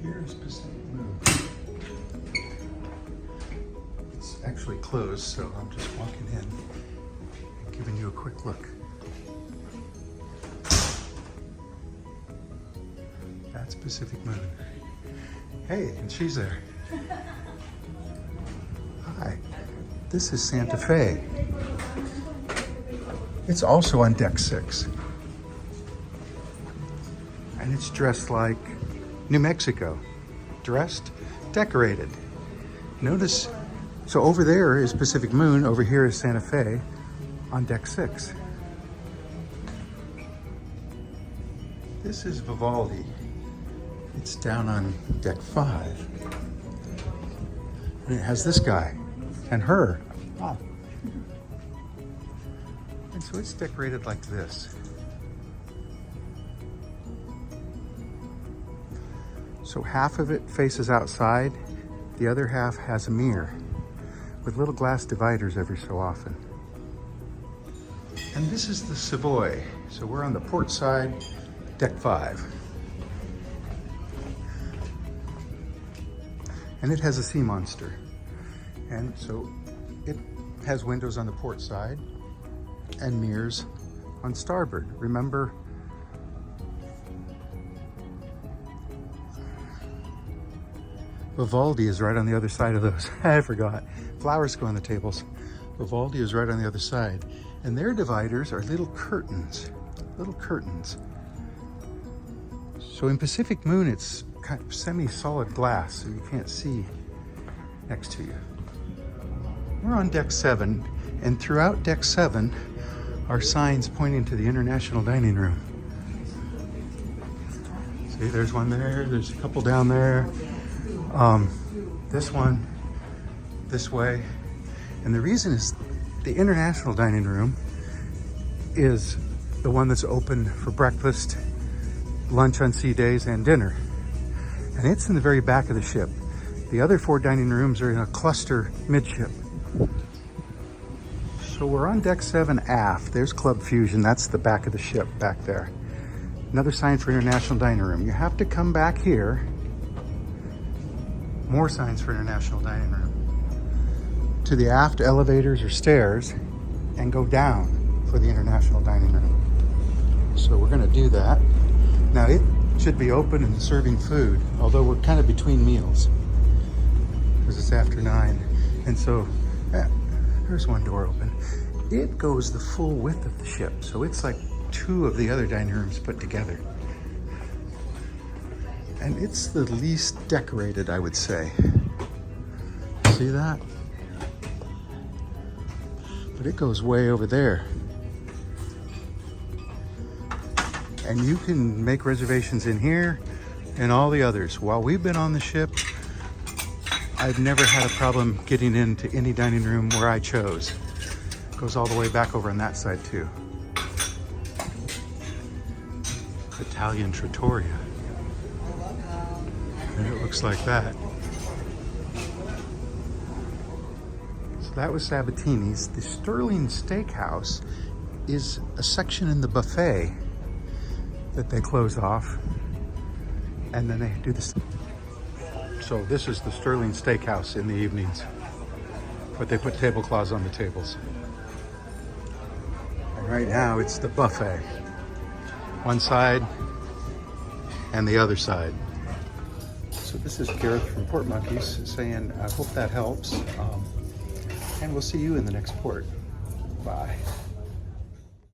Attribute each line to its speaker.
Speaker 1: Here's Pacific Moon. It's actually closed, so I'm just walking in and giving you a quick look. That's Pacific Moon. Hey, and she's there. Hi, this is Santa Fe. It's also on deck 6. And it's dressed like New Mexico. Dressed, decorated. Notice, so over there is Pacific Moon, over here is Santa Fe on deck 6. This is Vivaldi. It's down on deck 5. And it has this guy and her. Oh. And so it's decorated like this. So half of it faces outside, the other half has a mirror with little glass dividers every so often. And this is the Savoy. So we're on the port side, deck 5. And it has a sea monster. And so it has windows on the port side and mirrors on starboard. Remember, Vivaldi is right on the other side of those. I forgot. Flowers go on the tables. Vivaldi is right on the other side. And their dividers are little curtains. Little curtains. So in Pacific Moon, it's kind of semi-solid glass, so you can't see next to you. We're on deck 7, and throughout deck 7 are signs pointing to the International Dining Room. See, there's one there, there's a couple down there. This one, this way. And the reason is the International Dining Room is the one that's open for breakfast, lunch on sea days, and dinner. And it's in the very back of the ship. The other 4 dining rooms are in a cluster midship. So we're on deck 7 aft. There's Club Fusion. That's the back of the ship back there. Another sign for International Dining Room. You have to come back here. More signs for International Dining Room. To the aft elevators or stairs and go down for the International Dining Room. So we're gonna do that. Now it should be open and serving food, although we're kind of between meals because it's after 9. And so, there's one door open. It goes the full width of the ship. So it's like 2 of the other dining rooms put together. And it's the least decorated, I would say. See that? But it goes way over there. And you can make reservations in here and all the others. While we've been on the ship, I've never had a problem getting into any dining room where I chose. It goes all the way back over on that side too. Italian Trattoria. And it looks like that. So that was Sabatini's. The Sterling Steakhouse is a section in the buffet that they close off, and then they do this. So this is the Sterling Steakhouse in the evenings, but they put tablecloths on the tables. And right now it's the buffet. One side and the other side. So this is Gareth from Port Monkeys saying, I hope that helps. And we'll see you in the next port. Bye.